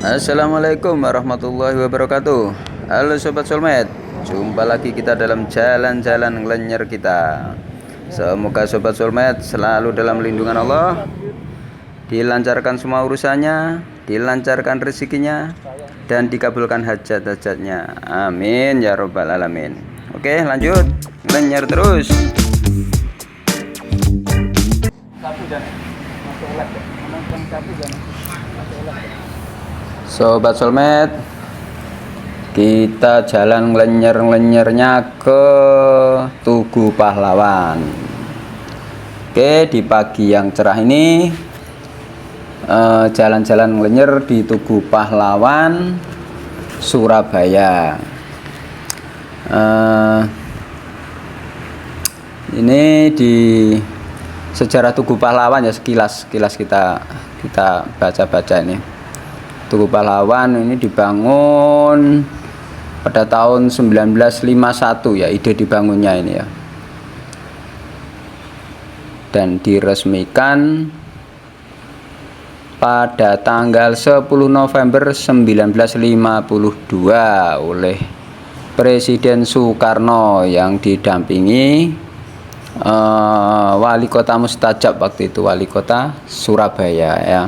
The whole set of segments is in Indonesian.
Assalamualaikum warahmatullahi wabarakatuh. Halo Sobat Soulmate, jumpa lagi kita dalam jalan-jalan ngelenyer kita. Semoga Sobat Soulmate selalu dalam lindungan Allah, dilancarkan semua urusannya, dilancarkan rezekinya, dan dikabulkan hajat-hajatnya. Amin ya robbal alamin. Oke, lanjut ngelenyer terus. Sobat Soulmate, kita jalan ngelenyer-ngelenyer ke Tugu Pahlawan. Oke, di pagi yang cerah ini jalan-jalan ngelenyer di Tugu Pahlawan, Surabaya. Ini di sejarah Tugu Pahlawan ya, sekilas kita baca-baca ini. Tugu Pahlawan ini dibangun pada tahun 1951 ya, ide dibangunnya ini ya. Dan diresmikan pada tanggal 10 November 1952 oleh Presiden Soekarno yang didampingi wali kota mustajab waktu itu, wali kota Surabaya ya.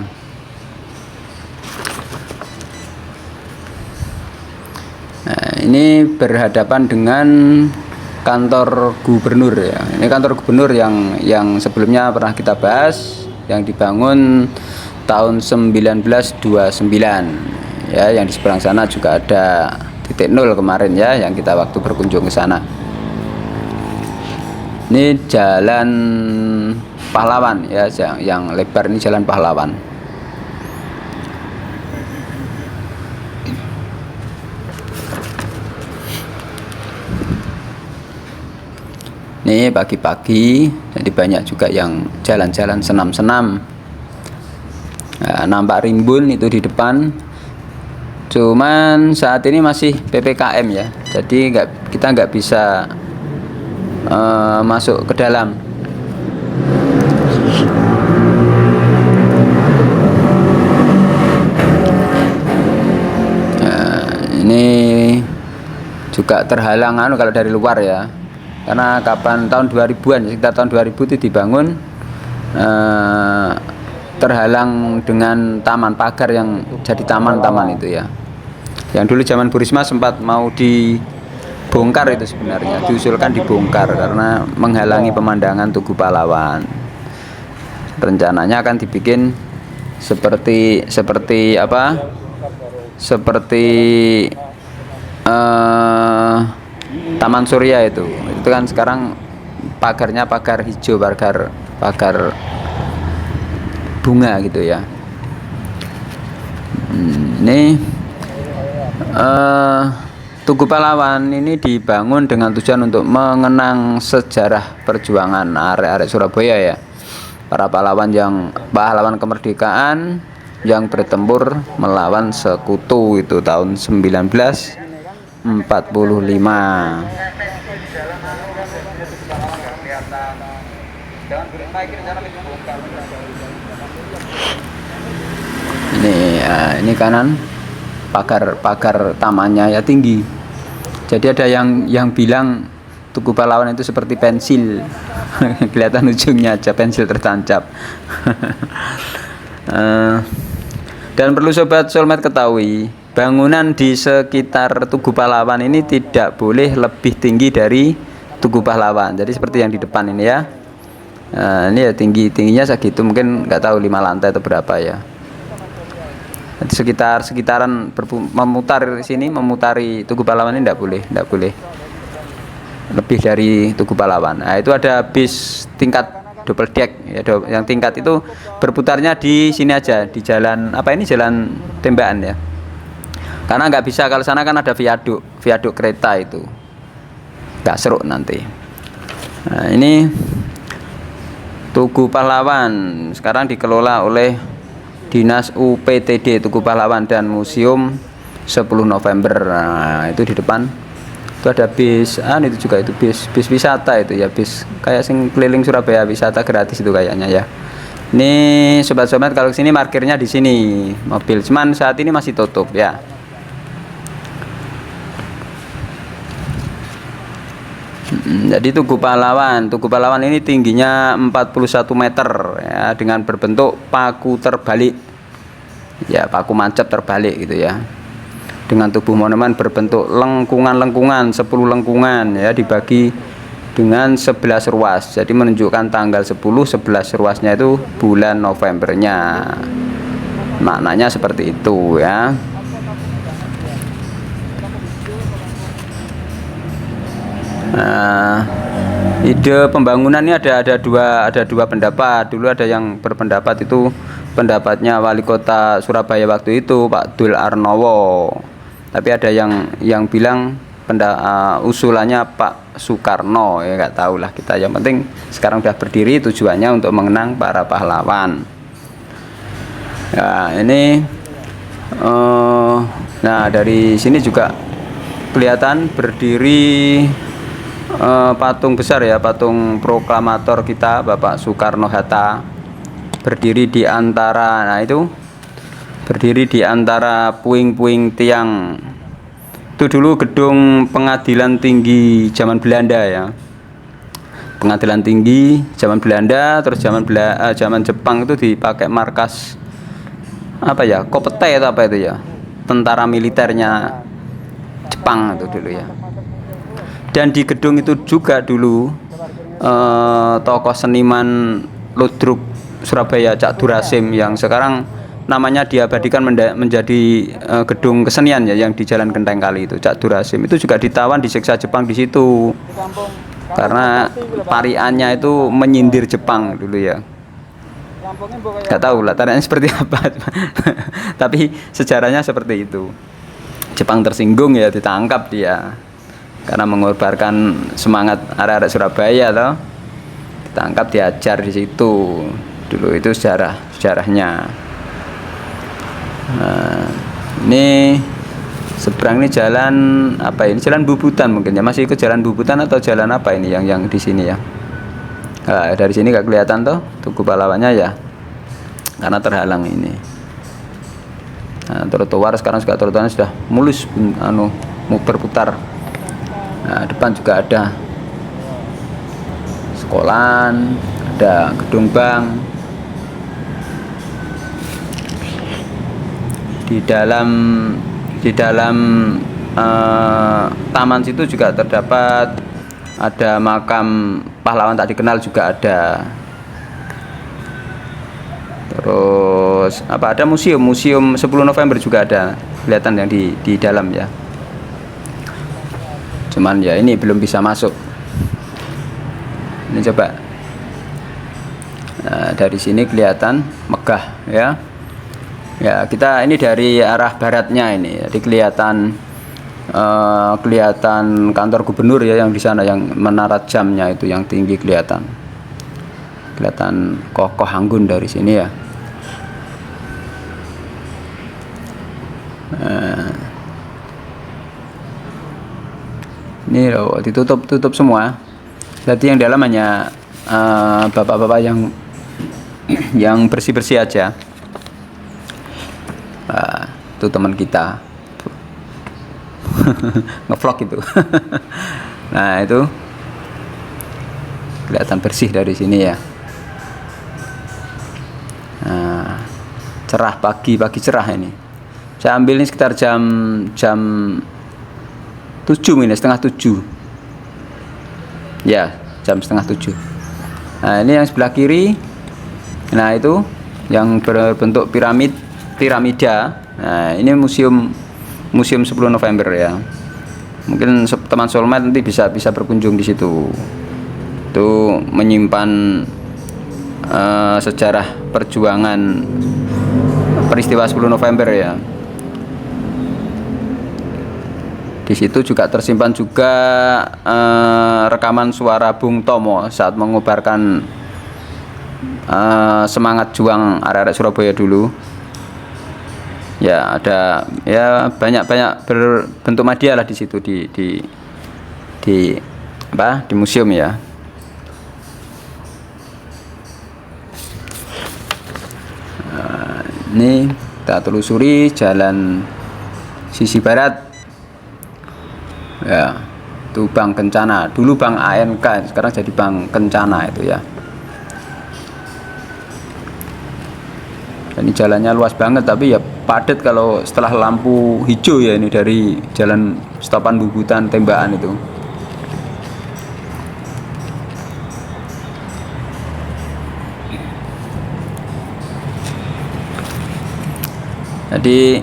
Nah, ini berhadapan dengan kantor gubernur ya. Ini kantor gubernur yang sebelumnya pernah kita bahas, yang dibangun tahun 1929 ya, yang di seberang sana juga ada titik nol kemarin ya, yang kita waktu berkunjung ke sana. Ini Jalan Pahlawan ya, yang lebar ini Jalan Pahlawan. Ini pagi-pagi, jadi banyak juga yang jalan-jalan senam-senam. Nah, nampak rimbun itu di depan. Cuman saat ini masih PPKM ya, jadi kita nggak bisa masuk ke dalam. Nah, ini juga terhalang kalau dari luar ya, karena kapan tahun 2000-an, sekitar tahun 2000 itu dibangun, terhalang dengan taman pagar yang jadi taman-taman itu ya, yang dulu zaman Bu Risma sempat mau dibongkar itu, sebenarnya diusulkan dibongkar karena menghalangi pemandangan Tugu Pahlawan. Rencananya akan dibikin seperti apa, seperti Taman Surya itu kan sekarang pagarnya pagar hijau, pagar bunga gitu ya. Ini Tugu Pahlawan ini dibangun dengan tujuan untuk mengenang sejarah perjuangan arek-arek Surabaya ya, para pahlawan kemerdekaan yang bertempur melawan sekutu itu tahun 1945. Ini kanan pagar tamannya ya, tinggi. Jadi ada yang bilang Tugu Pahlawan itu seperti pensil. Kelihatan ujungnya aja, pensil tertancap. Dan perlu Sobat Soulmate ketahui, bangunan di sekitar Tugu Pahlawan ini tidak boleh lebih tinggi dari Tugu Pahlawan. Jadi seperti yang di depan ini ya. Ini ya tingginya segitu, mungkin nggak tahu 5 lantai atau berapa ya. Sekitaran memutari Tugu Pahlawan ini tidak boleh lebih dari Tugu Pahlawan. Nah, itu ada bis tingkat double deck ya, yang tingkat itu berputarnya di sini aja, di jalan apa ini, Jalan Tembakan ya. Karena nggak bisa, kalau sana kan ada viaduk kereta itu, nggak seru nanti. Nah, ini Tugu Pahlawan sekarang dikelola oleh Dinas UPTD Tugu Pahlawan dan Museum 10 November. Nah, itu di depan itu ada bis, itu juga itu bis wisata itu ya, bis kayak sing keliling Surabaya, wisata gratis itu kayaknya ya. Ini sobat-sobat, kalau sini parkirnya di sini mobil, cuman saat ini masih tutup ya. Jadi Tugu Pahlawan ini tingginya 41 meter ya, dengan berbentuk paku terbalik. Ya, paku mancep terbalik gitu ya. Dengan tubuh monumen berbentuk lengkungan-10 lengkungan ya, dibagi dengan 11 ruas. Jadi menunjukkan tanggal 10, 11 ruasnya itu bulan Novembernya. Maknanya seperti itu ya. Nah, ide pembangunan ini ada dua pendapat. Dulu ada yang berpendapat, itu pendapatnya Wali Kota Surabaya waktu itu Pak Dul Arnowo. Tapi ada yang bilang usulannya Pak Soekarno, ya nggak tahu lah kita. Yang penting sekarang sudah berdiri, tujuannya untuk mengenang para pahlawan. Ya, ini nah dari sini juga kelihatan berdiri patung besar ya, patung proklamator kita Bapak Soekarno Hatta, berdiri di antara, nah itu berdiri di antara puing-puing tiang. Itu dulu gedung pengadilan tinggi zaman Belanda ya, pengadilan tinggi zaman Belanda. Terus zaman Jepang itu dipakai markas apa ya, Kopete atau apa itu ya, tentara militernya Jepang itu dulu ya. Dan di gedung itu juga dulu tokoh seniman ludruk Surabaya Cak Durasim, yang sekarang namanya diabadikan menjadi gedung kesenian ya, yang di Jalan Genteng Kali itu. Cak Durasim itu juga ditawan, disiksa Jepang di situ karena pariannya itu menyindir Jepang dulu ya. Gak tahu latarnya seperti apa tapi sejarahnya seperti itu. Jepang tersinggung ya, ditangkap dia karena mengorbankan semangat arek-arek Surabaya toh. Ditangkap, diajar di situ. Dulu itu sejarahnya. Nah, ini seberang ini jalan apa ini? Jalan Bubutan mungkin ya. Masih ikut jalan Bubutan atau jalan apa ini yang di sini ya? Nah, dari sini gak kelihatan toh Tugu Pahlawannya ya, karena terhalang ini. Nah, trotoar sekarang juga trotoarnya sudah mulus berputar. Nah, depan juga ada sekolahan, ada gedung bank. Di dalam taman situ juga terdapat ada makam pahlawan tak dikenal juga ada. Terus apa, ada museum 10 November juga ada, kelihatan yang di dalam ya. Cuman ya ini belum bisa masuk. Ini coba. Nah, dari sini kelihatan megah ya. Ya, kita ini dari arah baratnya ini. Jadi kelihatan kantor gubernur ya, yang di sana, yang menara jamnya itu yang tinggi kelihatan kokoh anggun dari sini ya. Nah, ini loh ditutup semua. Jadi yang dalam hanya bapak-bapak yang bersih-bersih aja. Itu teman kita ngevlog itu. Nah, itu kelihatan bersih dari sini ya. Nah, cerah, pagi cerah ini. Saya ambil ini sekitar jam 7 ini, setengah 7 ya, jam setengah 7. Nah, ini yang sebelah kiri, nah itu yang berbentuk piramida. Nah, ini museum 10 November ya. Mungkin teman Soulmate nanti bisa berkunjung di situ. Itu menyimpan sejarah perjuangan peristiwa 10 November ya. Di situ juga tersimpan juga rekaman suara Bung Tomo saat mengobarkan semangat juang arek-arek Surabaya dulu. Ya, ada ya banyak berbentuk media lah di situ, di museum ya. Ini kita telusuri jalan sisi barat. Ya, itu Bank Kencana. Dulu Bank ANK, sekarang jadi Bank Kencana itu ya. Ini jalannya luas banget, tapi ya padat kalau setelah lampu hijau ya, ini dari jalan stopan Bubutan Tembakan itu. Jadi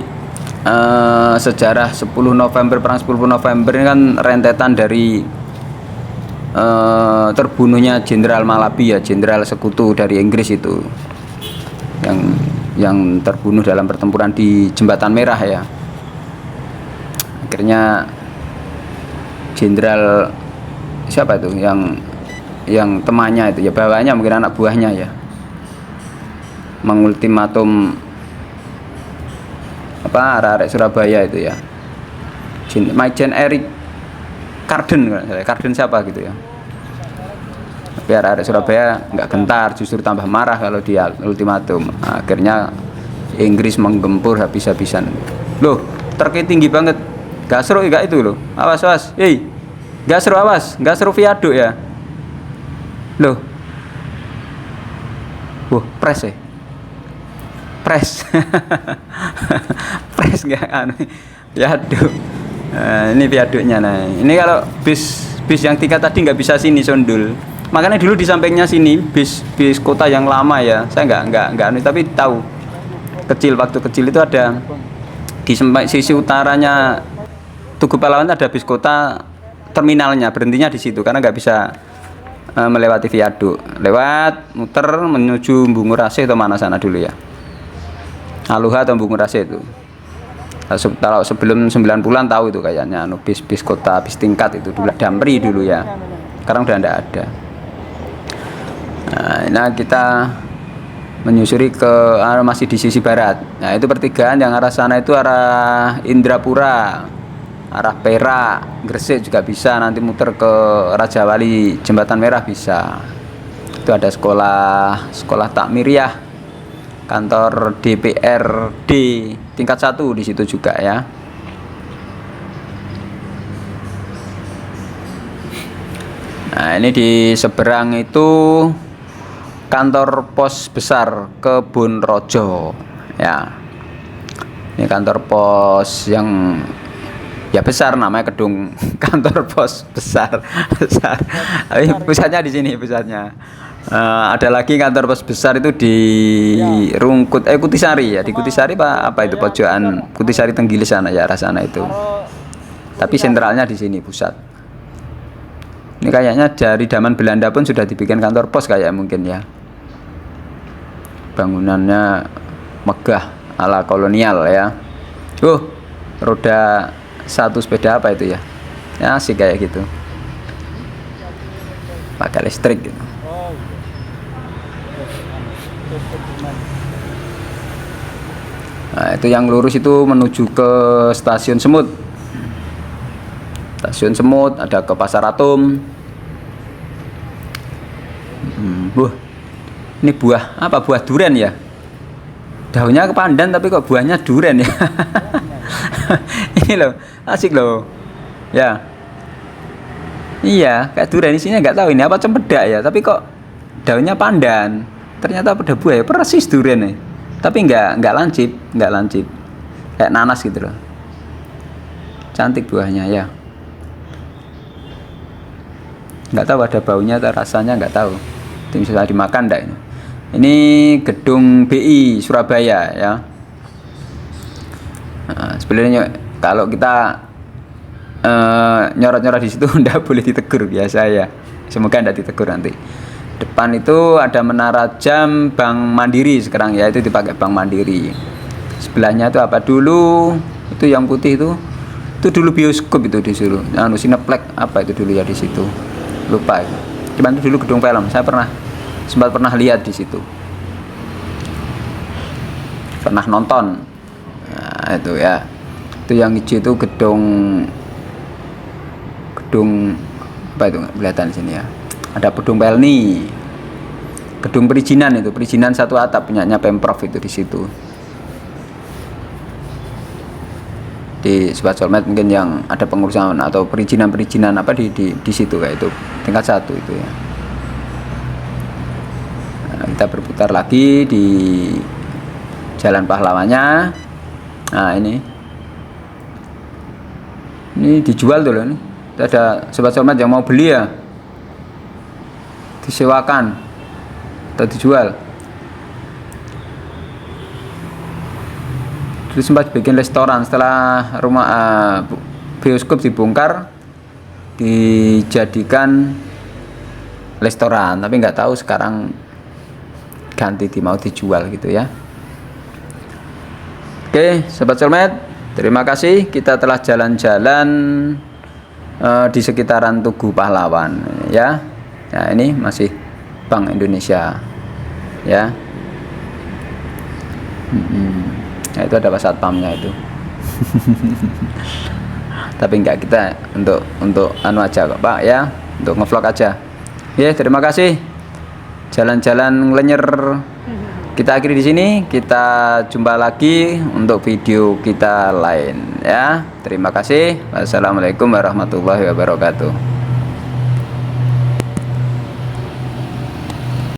sejarah 10 November, perang 10 November ini kan rentetan dari terbunuhnya Jenderal Malabi ya, jenderal sekutu dari Inggris itu, yang terbunuh dalam pertempuran di Jembatan Merah ya. Akhirnya jenderal siapa itu yang temannya itu ya, bawahnya mungkin anak buahnya ya, mengultimatum arek Surabaya itu ya, Majen Erik Karden siapa gitu ya. Tapi arek Surabaya nggak gentar, justru tambah marah kalau dia ultimatum. Akhirnya Inggris menggempur habis-habisan. Loh, truknya tinggi banget, gak seru gak itu loh, awas gak seru, awas gak seru viaduk ya. Loh, pres pres nggak viaduk. Ini viaduknya. Nah ini kalau bis yang tingkat tadi nggak bisa sini Sondul, makanya dulu di sampingnya sini bis kota yang lama ya, saya nggak tapi tahu waktu kecil itu ada di sisi utaranya Tugu Pahlawan ada bis kota, terminalnya berhentinya di situ karena nggak bisa melewati viaduk, lewat muter menuju Bungurase atau mana sana dulu ya, Aluha atau Bungurase itu. Kalau sebelum 90-an tahu itu kayaknya bis kota, bis tingkat itu dulu Damri dulu ya. Sekarang udah enggak ada. Nah, kita menyusuri ke masih di sisi barat. Nah, itu pertigaan yang arah sana itu arah Indrapura, arah Perak, Gresik juga bisa, nanti muter ke Raja Wali, Jembatan Merah bisa. Itu ada sekolah Takmiriyah, kantor DPRD tingkat 1 di situ juga ya. Nah, ini di seberang itu kantor pos besar Kebun Rojo ya. Ini kantor pos yang ya besar, namanya gedung kantor pos besar. Tapi pusatnya di sini pusatnya. Ada lagi kantor pos besar itu di Kutisari ya, di Kutisari apa itu pojokan Kutisari Tenggilis sana ya, arah sana itu. Tapi sentralnya di sini pusat. Ini kayaknya dari zaman Belanda pun sudah dibikin kantor pos kayak mungkin ya. Bangunannya megah ala kolonial ya. Roda satu sepeda apa itu ya? Ya asik kayak gitu. Pakai listrik gitu. Nah, itu yang lurus itu menuju ke Stasiun Semut. Stasiun Semut, ada ke Pasar Atom. Ini buah durian ya. Daunnya kepandan tapi kok buahnya durian ya. Ini loh, asik loh. Ya. Iya, kayak durian isinya nggak tahu ini apa cempedak ya, tapi kok daunnya pandan. Ternyata pada buah ya, persis durian nih. Tapi nggak lancip, kayak nanas gitu loh. Cantik buahnya ya. Nggak tahu ada baunya atau rasanya, nggak tahu. Itu bisa dimakan enggak ini? Ini gedung BI Surabaya ya. Nah, sebenarnya kalau kita nyorot-nyorot di situ enggak boleh ditegur biasa ya. Semoga enggak ditegur nanti. Depan itu ada menara jam Bank Mandiri sekarang ya, itu dipakai Bank Mandiri. Sebelahnya itu apa dulu? Itu yang putih itu dulu bioskop itu disuruh. Cineplex apa itu dulu ya di situ. Lupa itu. Cuman itu dulu gedung film. Saya sempat pernah lihat di situ. Pernah nonton. Nah, itu ya. Itu yang hijau itu gedung apa itu? Kelihatan di sini ya. Ada gedung Pelni, gedung perizinan itu, perizinan satu atap punyanya Pemprov itu di situ. di Sobat Solmed mungkin yang ada pengurusan atau perizinan apa di situ kayak itu tingkat 1 itu ya. Nah, kita berputar lagi di Jalan Pahlawannya. Nah ini dijual tuh loh nih. Ada Sobat Solmed yang mau beli ya, disewakan atau dijual. Dulu sempat bikin restoran setelah rumah bioskop dibongkar dijadikan restoran, tapi nggak tahu sekarang ganti mau dijual gitu ya. Oke Sobat Solmed, terima kasih kita telah jalan-jalan di sekitaran Tugu Pahlawan ya. Nah ini masih Bank Indonesia ya. Nah, itu ada Pak Satpamnya itu. Tapi enggak, kita untuk anu aja kok Pak ya, untuk ngevlog aja. Ya, terima kasih. Jalan-jalan Lenyer kita akhiri di sini. Kita jumpa lagi untuk video kita lain ya. Terima kasih. Wassalamualaikum warahmatullahi wabarakatuh.